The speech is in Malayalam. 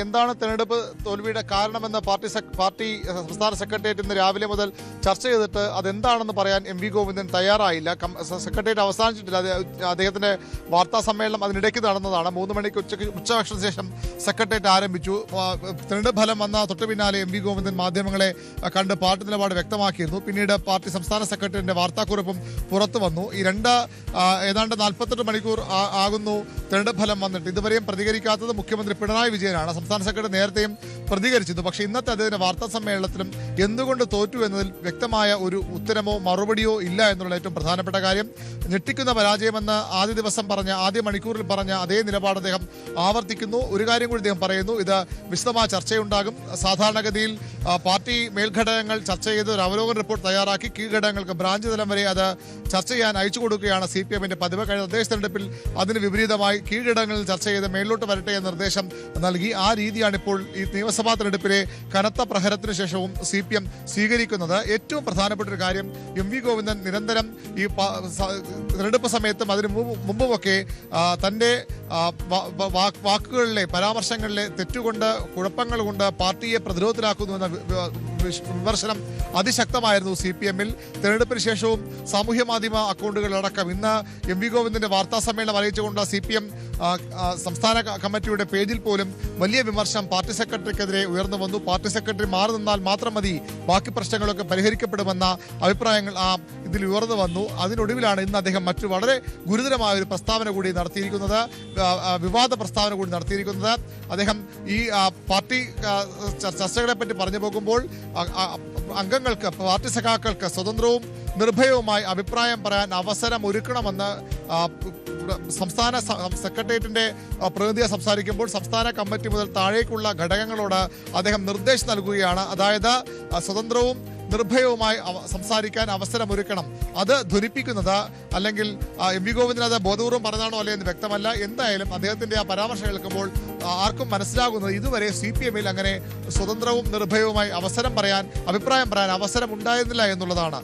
എന്താണ് തെരഞ്ഞെടുപ്പ് തോൽവിയുടെ കാരണമെന്ന് പാർട്ടി സംസ്ഥാന സെക്രട്ടേറിയറ്റ് ഇന്ന് രാവിലെ മുതൽ ചർച്ച ചെയ്തിട്ട് അതെന്താണെന്ന് പറയാൻ എം.വി. ഗോവിന്ദൻ തയ്യാറായില്ല. സെക്രട്ടേറിയറ്റ് അവസാനിച്ചിട്ടില്ല. അദ്ദേഹത്തിന്റെ വാർത്താ സമ്മേളനം അതിനിടയ്ക്ക് നടന്നതാണ്. 3 മണിക്ക് ഉച്ചഭക്ഷണ ശേഷം സെക്രട്ടേറിയറ്റ് ആരംഭിച്ചു. തെരഞ്ഞെടുപ്പ് ഫലം വന്ന തൊട്ടു പിന്നാലെ എം.വി. ഗോവിന്ദൻ മാധ്യമങ്ങളെ കണ്ട് പാർട്ടി നിലപാട് വ്യക്തമാക്കിയിരുന്നു. പിന്നീട് പാർട്ടി സംസ്ഥാന സെക്രട്ടറിയുടെ വാർത്താക്കുറിപ്പും പുറത്തു വന്നു. ഈ ഏതാണ്ട് 48 മണിക്കൂർ ആകുന്നു തെരഞ്ഞെടുപ്പ് ഫലം വന്നിട്ട്. ഇതുവരെയും പ്രതികരിക്കാത്തത് മുഖ്യമന്ത്രി പിണറായി വിജയനാണ്. സംസ്ഥാന സെക്രട്ടറി നേരത്തെയും പ്രതികരിച്ചിരുന്നു. പക്ഷേ ഇന്നത്തെ അദ്ദേഹത്തിന്റെ വാർത്താ സമ്മേളനത്തിലും എന്തുകൊണ്ട് തോറ്റു എന്നതിൽ വ്യക്തമായ ഒരു ഉത്തരമോ മറുപടിയോ ഇല്ല എന്നുള്ള ഏറ്റവും പ്രധാനപ്പെട്ട കാര്യം. ഞെട്ടിക്കുന്ന പരാജയമെന്ന് ആദ്യ ദിവസം ആദ്യ മണിക്കൂറിൽ പറഞ്ഞ അതേ നിലപാട് അദ്ദേഹം ആവർത്തിക്കുന്നു. ഒരു കാര്യം കൂടി അദ്ദേഹം പറയുന്നു, ഇത് വിശദമായ ചർച്ചയുണ്ടാകും. സാധാരണഗതിയിൽ പാർട്ടി മേൽഘടകങ്ങൾ ചർച്ച ചെയ്ത് ഒരു അവലോകന റിപ്പോർട്ട് തയ്യാറാക്കി കീഴ്ഘടകങ്ങൾക്ക് ബ്രാഞ്ച് തലം വരെ അത് ചർച്ച ചെയ്യാൻ അയച്ചു കൊടുക്കുകയാണ് CPM-ന്റെ പതിവ്. കഴിഞ്ഞ തദ്ദേശ തെരഞ്ഞെടുപ്പിൽ അതിന് വിപരീതമായി കീഴ്ഘടകങ്ങളിൽ ചർച്ച ചെയ്ത് മേലോട്ട് വരട്ടെ എന്ന നിർദ്ദേശം നൽകി. ആ രീതിയാണ് ഇപ്പോൾ ഈ നിയമസഭാ തെരഞ്ഞെടുപ്പിലെ കനത്ത പ്രഹരത്തിന് ശേഷവും CPM സ്വീകരിക്കുന്നത്. ഏറ്റവും പ്രധാനപ്പെട്ട ഒരു കാര്യം, എം.വി. ഗോവിന്ദൻ നിരന്തരം ഈ തെരഞ്ഞെടുപ്പ് സമയത്തും അതിനു മുമ്പുമൊക്കെ തന്റെ വാക്കുകളിലെ പരാമർശങ്ങളിലെ തെറ്റുകൊണ്ട് കുഴപ്പങ്ങൾ കൊണ്ട് പാർട്ടിയെ പ്രതിരോധത്തിലാക്കുന്നു എന്ന വിമർശനം അതിശക്തമായിരുന്നു CPM-ൽ. തെരഞ്ഞെടുപ്പിന് ശേഷവും സാമൂഹ്യ മാധ്യമ അക്കൗണ്ടുകളടക്കം ഇന്ന് എം.വി. ഗോവിന്ദന്റെ വാർത്താ സമ്മേളനം അറിയിച്ചുകൊണ്ട് CPM സംസ്ഥാന കമ്മിറ്റിയുടെ പേജിൽ പോലും വലിയ വിമർശനം പാർട്ടി സെക്രട്ടറിക്കെതിരെ ഉയർന്നു വന്നു. പാർട്ടി സെക്രട്ടറി മാറി നിന്നാൽ മാത്രം മതി, ബാക്കി പ്രശ്നങ്ങളൊക്കെ പരിഹരിക്കപ്പെടുമെന്ന അഭിപ്രായങ്ങൾ ഇതിൽ ഉയർന്നു വന്നു. അതിനൊടുവിലാണ് ഇന്ന് അദ്ദേഹം മറ്റു വളരെ ഗുരുതരമായ ഒരു പ്രസ്താവന കൂടി നടത്തിയിരിക്കുന്നത്, വിവാദ പ്രസ്താവന കൂടി നടത്തിയിരിക്കുന്നത്. അദ്ദേഹം ഈ പാർട്ടി ചർച്ചകളെ പറ്റി പറഞ്ഞു പോകുമ്പോൾ അംഗങ്ങൾക്ക്, പാർട്ടി സഖാക്കൾക്ക് സ്വതന്ത്രവും നിർഭയവുമായി അഭിപ്രായം പറയാൻ അവസരം ഒരുക്കണമെന്ന് സംസ്ഥാന സെക്രട്ടേറിയറ്റിന്റെ പ്രതിനിധിയെ സംസാരിക്കുമ്പോൾ സംസ്ഥാന കമ്മിറ്റി മുതൽ താഴേക്കുള്ള ഘടകങ്ങളോട് അദ്ദേഹം നിർദ്ദേശം നൽകുകയാണ്. അതായത് സ്വതന്ത്രവും നിർഭയവുമായി സംസാരിക്കാൻ അവസരമൊരുക്കണം. അത് ധ്വനിപ്പിക്കുന്നത്, അല്ലെങ്കിൽ എം.വി. ഗോവിന്ദൻ അത് ബോധപൂർവ്വം പറഞ്ഞാണോ അല്ലേ എന്ന് വ്യക്തമല്ല. എന്തായാലും അദ്ദേഹത്തിന്റെ ആ പരാമർശം കേൾക്കുമ്പോൾ ആർക്കും മനസ്സിലാകുന്നത് ഇതുവരെ CPM-ൽ അങ്ങനെ സ്വതന്ത്രവും നിർഭയവുമായി അഭിപ്രായം പറയാൻ അവസരം ഉണ്ടായിരുന്നില്ല എന്നുള്ളതാണ്.